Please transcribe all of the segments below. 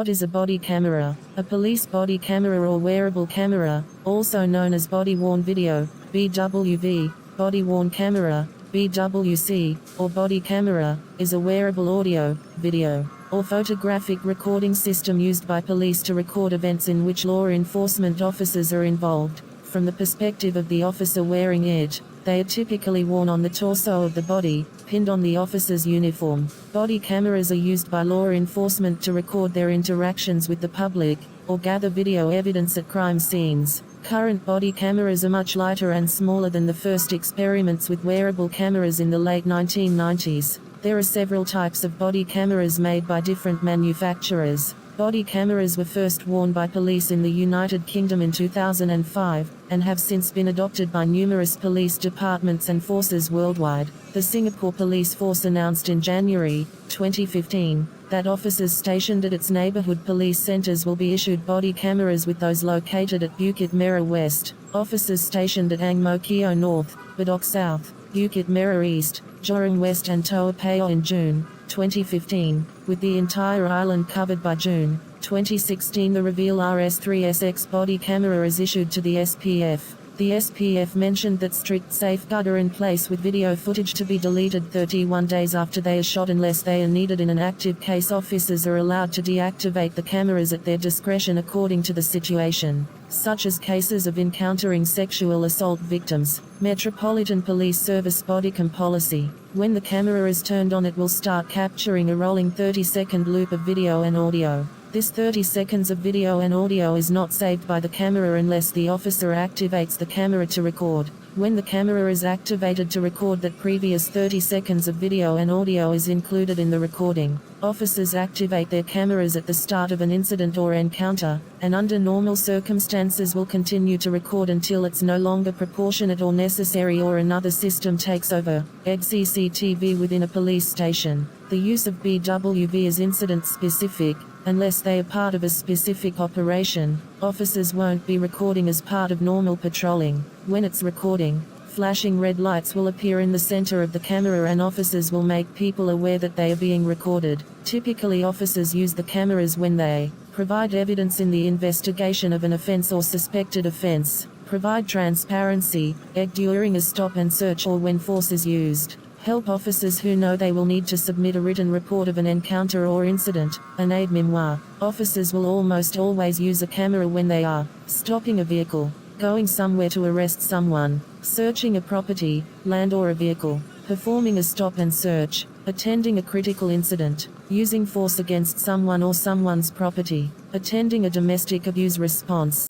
What is a body camera? A police body camera or wearable camera, also known as body-worn video, BWV, body-worn camera, BWC, or body camera, is a wearable audio, video, or photographic recording system used by police to record events in which law enforcement officers are involved. From the perspective of the officer wearing it, they are typically worn on the torso of the body, pinned on the officer's uniform. Body cameras are used by law enforcement to record their interactions with the public, or gather video evidence at crime scenes. Current body cameras are much lighter and smaller than the first experiments with wearable cameras in the late 1990s. There are several types of body cameras made by different manufacturers. Body cameras were first worn by police in the United Kingdom in 2005, and have since been adopted by numerous police departments and forces worldwide. The Singapore Police Force announced in January 2015 that officers stationed at its neighbourhood police centres will be issued body cameras with those located at Bukit Merah West, officers stationed at Ang Mo Kio North, Bedok South, Bukit Merah East, Jorong West and Toa Payoh in June 2015, with the entire island covered by June 2016. The Reveal RS3SX body camera is issued to the SPF. The SPF mentioned that strict safeguards are in place with video footage to be deleted 31 days after they are shot unless they are needed in an active case. Officers are allowed to deactivate the cameras at their discretion according to the situation, such as cases of encountering sexual assault victims. Metropolitan Police Service bodycam policy. When the camera is turned on, it will start capturing a rolling 30-second loop of video and audio. This 30 seconds of video and audio is not saved by the camera unless the officer activates the camera to record. When the camera is activated to record, that previous 30 seconds of video and audio is included in the recording. Officers activate their cameras at the start of an incident or encounter, and under normal circumstances will continue to record until it's no longer proportionate or necessary or another system takes over. CCTV within a police station. The use of BWV is incident specific. Unless they are part of a specific operation, officers won't be recording as part of normal patrolling. When it's recording, flashing red lights will appear in the center of the camera and officers will make people aware that they are being recorded. Typically, officers use the cameras when they provide evidence in the investigation of an offense or suspected offense, provide transparency, during a stop and search, or when force is used. Help officers who know they will need to submit a written report of an encounter or incident, an aide-memoire. Officers will almost always use a camera when they are stopping a vehicle, going somewhere to arrest someone, searching a property, land or a vehicle, performing a stop and search, attending a critical incident, using force against someone or someone's property, attending a domestic abuse response.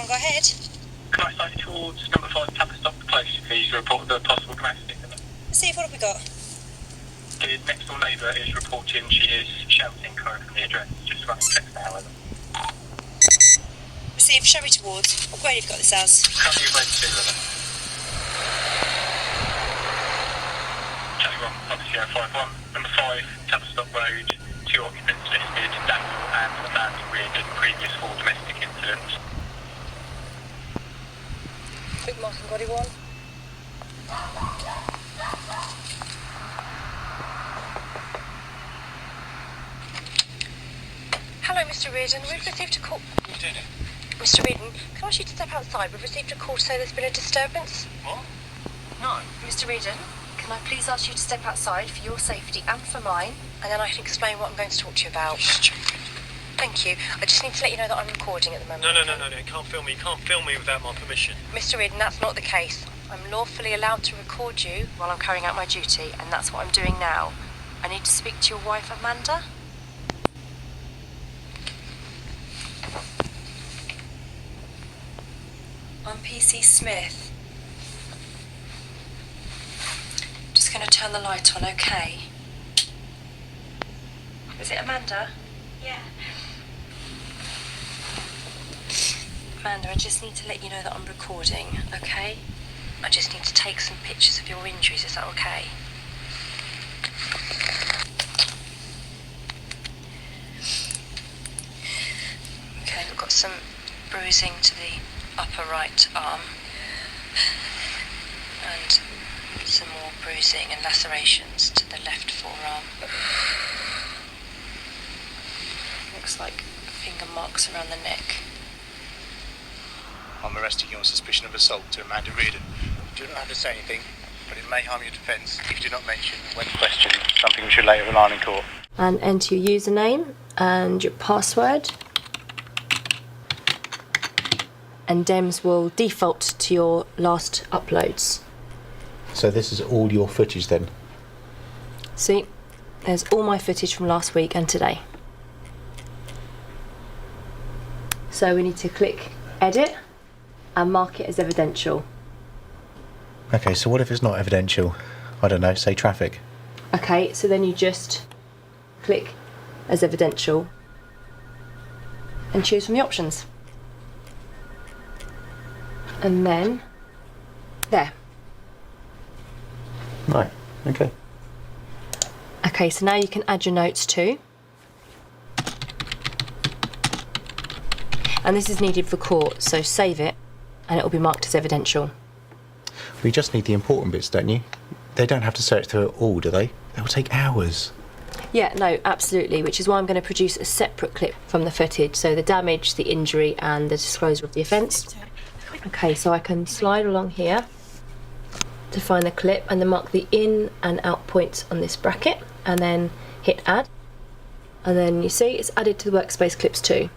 Go ahead. Can I start towards number 5 Tavistock Close, please, report the possible domestic? Steve, what have we got? The next door neighbour is reporting she is shouting code from the address, just running checks now. Steve, show me towards. What grade have you got this as? Currently grade 2, River. Charlie 1, Papa Sierra 51, number 5 Tavistock Road, 2 occupants listed, Daniel and Amanda Reardon, previous 4 domestic incidents. Quick mark and body worn. Hello, Mr. Reardon. We've received a call. Who's doing it? Mr. Reardon, can I ask you to step outside? We've received a call to say there's been a disturbance. What? No. Mr. Reardon, can I please ask you to step outside for your safety and for mine, and then I can explain what I'm going to talk to you about. You're stupid. Thank you. I just need to let you know that I'm recording at the moment. No, you can't film me. You can't film me without my permission. Mr. Reardon, that's not the case. I'm lawfully allowed to record you while I'm carrying out my duty, and that's what I'm doing now. I need to speak to your wife, Amanda. I'm PC Smith. Just going to turn the light on, okay? Is it Amanda? Yeah. Amanda, I just need to let you know that I'm recording, okay? I just need to take some pictures of your injuries, is that okay? Okay, we've got some bruising to the upper right arm and some more bruising and lacerations to the left forearm. Looks like finger marks around the neck. I'm arresting you on suspicion of assault to Amanda Reardon. You do not have to say anything, but it may harm your defence if you do not mention, when questioned, something we should later rely on in court. And enter your username and your password. And DEMS will default to your last uploads. So this is all your footage then? See, there's all my footage from last week and today. So we need to click edit and mark it as evidential. Okay, so what if it's not evidential? I don't know, say traffic. Okay, so then you just click as evidential and choose from the options. And then, there. Right, okay. Okay, so now you can add your notes too. And this is needed for court, so save it and it will be marked as evidential. We just need the important bits, don't you? They don't have to search through it all, do they? They'll take hours. Yeah, no, absolutely, which is why I'm going to produce a separate clip from the footage, so the damage, the injury and the disclosure of the offence. Okay, so I can slide along here to find the clip and then mark the in and out points on this bracket and then hit add. And then you see it's added to the workspace clips too.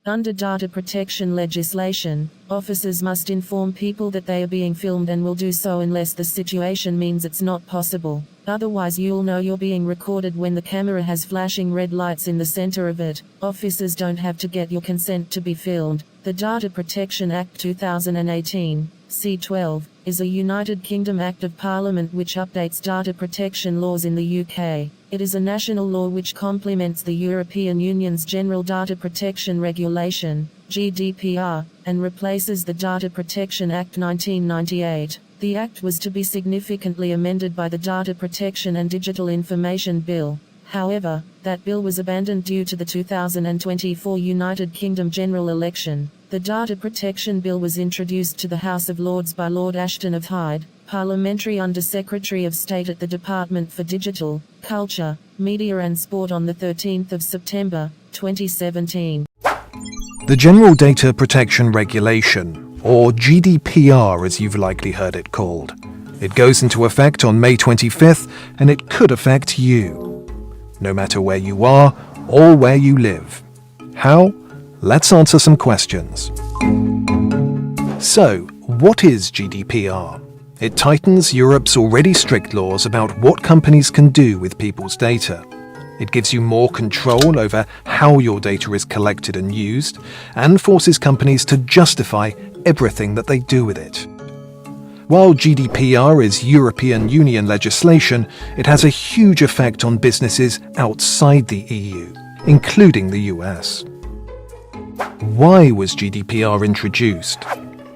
Under data protection legislation, officers must inform people that they are being filmed and will do so unless the situation means it's not possible. Otherwise you'll know you're being recorded when the camera has flashing red lights in the center of it. Officers don't have to get your consent to be filmed. The Data Protection Act 2018, C12, is a United Kingdom Act of Parliament which updates data protection laws in the UK. It is a national law which complements the European Union's General Data Protection Regulation, GDPR, and replaces the Data Protection Act 1998. The Act was to be significantly amended by the Data Protection and Digital Information Bill. However, that bill was abandoned due to the 2024 United Kingdom general election. The Data Protection Bill was introduced to the House of Lords by Lord Ashton of Hyde, Parliamentary Under-Secretary of State at the Department for Digital, Culture, Media and Sport on the 13th of September, 2017. The General Data Protection Regulation, or GDPR as you've likely heard it called. It goes into effect on May 25th and it could affect you. No matter where you are or where you live. How? Let's answer some questions. So, what is GDPR? It tightens Europe's already strict laws about what companies can do with people's data. It gives you more control over how your data is collected and used, and forces companies to justify everything that they do with it. While GDPR is European Union legislation, it has a huge effect on businesses outside the EU, including the US. Why was GDPR introduced?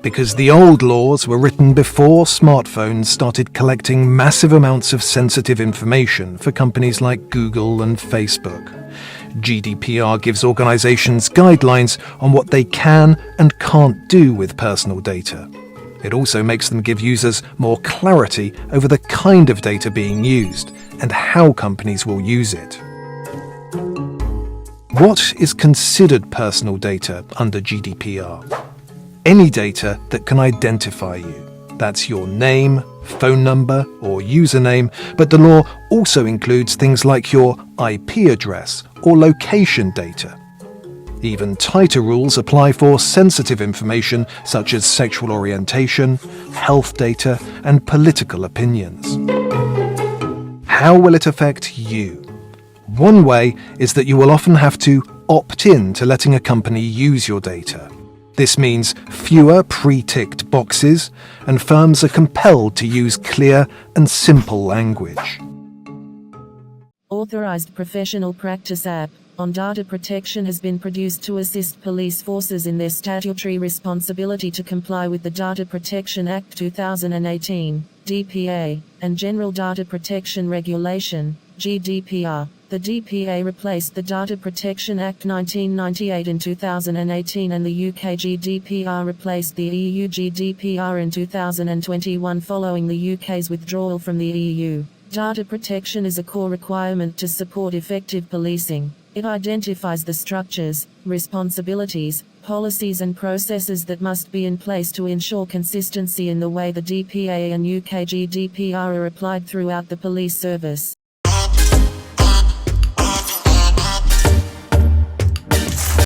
Because the old laws were written before smartphones started collecting massive amounts of sensitive information for companies like Google and Facebook. GDPR gives organizations guidelines on what they can and can't do with personal data. It also makes them give users more clarity over the kind of data being used and how companies will use it. What is considered personal data under GDPR? Any data that can identify you. That's your name, phone number, or username, but the law also includes things like your IP address or location data. Even tighter rules apply for sensitive information such as sexual orientation, health data, and political opinions. How will it affect you? One way is that you will often have to opt in to letting a company use your data. This means fewer pre-ticked boxes, and firms are compelled to use clear and simple language. Authorized Professional Practice App on data protection has been produced to assist police forces in their statutory responsibility to comply with the Data Protection Act 2018, DPA, and General Data Protection Regulation, GDPR. The DPA replaced the Data Protection Act 1998 in 2018, and the UK GDPR replaced the EU GDPR in 2021 following the UK's withdrawal from the EU. Data protection is a core requirement to support effective policing. It identifies the structures, responsibilities, policies and processes that must be in place to ensure consistency in the way the DPA and UK GDPR are applied throughout the police service.